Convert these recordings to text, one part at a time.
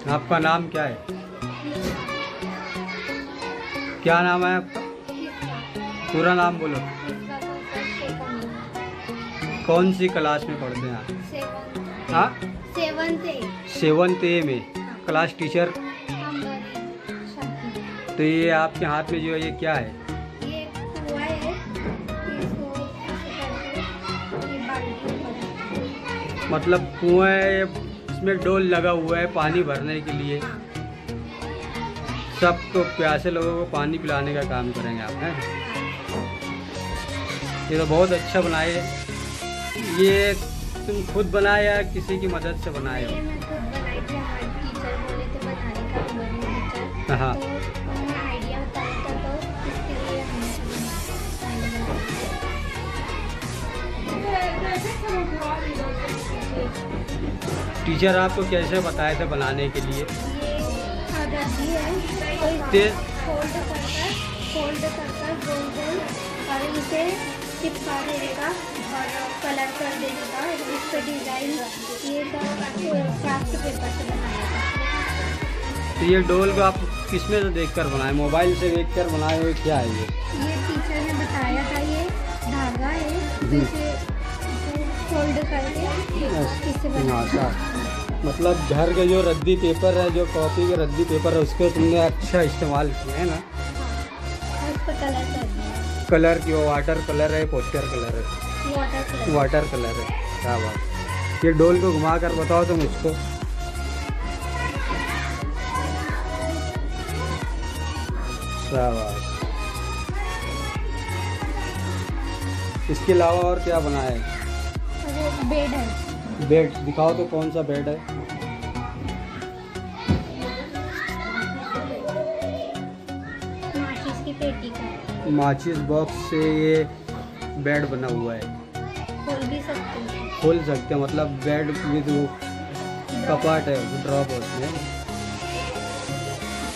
आपका नाम क्या है? क्या नाम है आपका? पूरा नाम बोलो। कौन सी क्लास में पढ़ते हैं आप? हाँ, 7th A में। Class teacher? तो ये आपके हाथ में जो है ये क्या है? ये कुआं है, मतलब कुआं है, इसमें डोल लगा हुआ है पानी भरने के लिए। सबको प्यासे लोगों को पानी पिलाने का काम करेंगे आप, हैं? ये तो बहुत अच्छा बनाए। ये तुम खुद बनाए या किसी की मदद से बनाए हो? मैं खुद बनाई थी, हमारे टीचर बोले थे बनाने का, टीचर। हाँ। तो उन्होंने आइडिया बताया था, तो इसके लिए हमने टीचर आपको कैसे बताए थे बनाने के लिए? ये रद्दी है, तेज फोल्ड कर कर गोल गोल और इसे चिपका देने का और कलर कर देने का, इस पर डिजाइन, ये सब क्राफ्ट पेपर से बनाया था। तो ये डोल को आप किसमें से देखकर बनाए? मोबाइल से देखकर बनाए हुए क्या है ये? टीचर ने बताया था, ये धागा है, इसे फोल्ड करके इससे बनाया। मतलब घर के जो रद्दी पेपर है, जो कॉपी के रद्दी पेपर है, उसको तुमने अच्छा इस्तेमाल किया है ना? हाँ, उस पर कलर कर दिया। कलर की वो वाटर कलर है, पोस्टर कलर है? वाटर कलर है। क्या बात। ये डोल को घुमा कर बताओ तुम इसको। शाबाश। इसके अलावा और क्या बनाया है? बेड है। बेड दिखाओ तो, कौन सा बेड है? माचिस की पेटी का। माचिस बॉक्स से ये बेड बना हुआ है। खोल भी सकते हैं। खोल सकते हैं, मतलब बेड विद वो कपाट है, ड्रॉप होते हैं।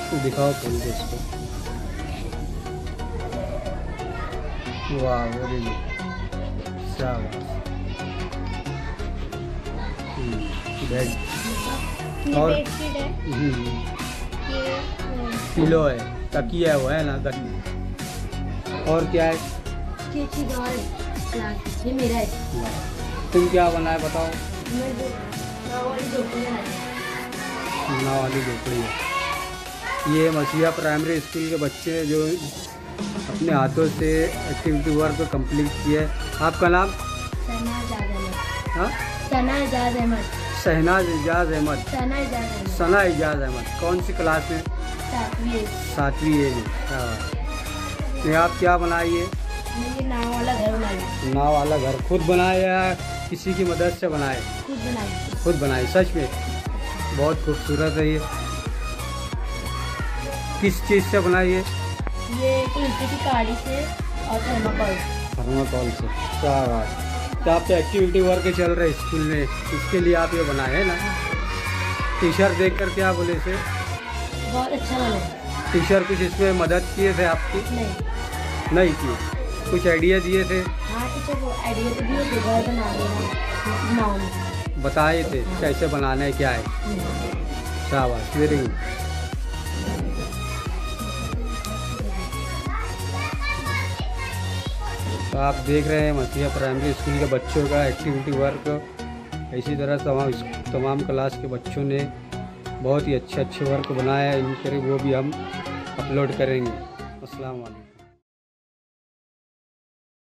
तो दिखाओ खोल के इसको। वाह, वेरी गुड। शाबाश। बेड और बेडशीट है, ये पिलो है, तकिया है, वो है ना तकिया। और क्या है? ये मेरा है। तुम क्या बनाए बताओ? नाव वाली झोपड़ी है। ये मसीहा प्राइमरी स्कूल के बच्चे जो अपने हाथों से एक्टिविटी वर्क कंप्लीट किए। आपका नाम? हाँ, शहनाज अहमद। शहनाज इजाज अहमद। सना इजाज अहमद। कौन सी क्लास में? 7वीं A में। ये आप क्या बनाइए? ये नाव वाला घर बनाया। नाव वाला घर खुद बनाए या किसी की मदद से बनाए? खुद बनाए। सच में बहुत खूबसूरत है। ये किस चीज़ से बनाई है? ये ईंट की काड़ी से और थर्माकोल से। क्या बात। तो आप तो एक्टिविटी वर्क चल रहे स्कूल में, इसके लिए आप ये बनाए हैं ना? टीचर देख कर क्या बोले इसे? बहुत अच्छा बना। टीचर कुछ इसमें मदद किए थे आपकी? नहीं की। कुछ आइडिया दिए थे? हाँ, टीचर वो आइडिया तो दिए थे, घर बना देना, बताए थे कैसे बनाना है, क्या है। शाबाश, वेरी गुड। तो आप देख रहे हैं मसीहा प्राइमरी स्कूल के बच्चों का एक्टिविटी वर्क। इसी तरह तमाम क्लास के बच्चों ने बहुत ही अच्छे वर्क बनाया है। इनके वो भी हम अपलोड करेंगे। अस्सलाम वालेकुम।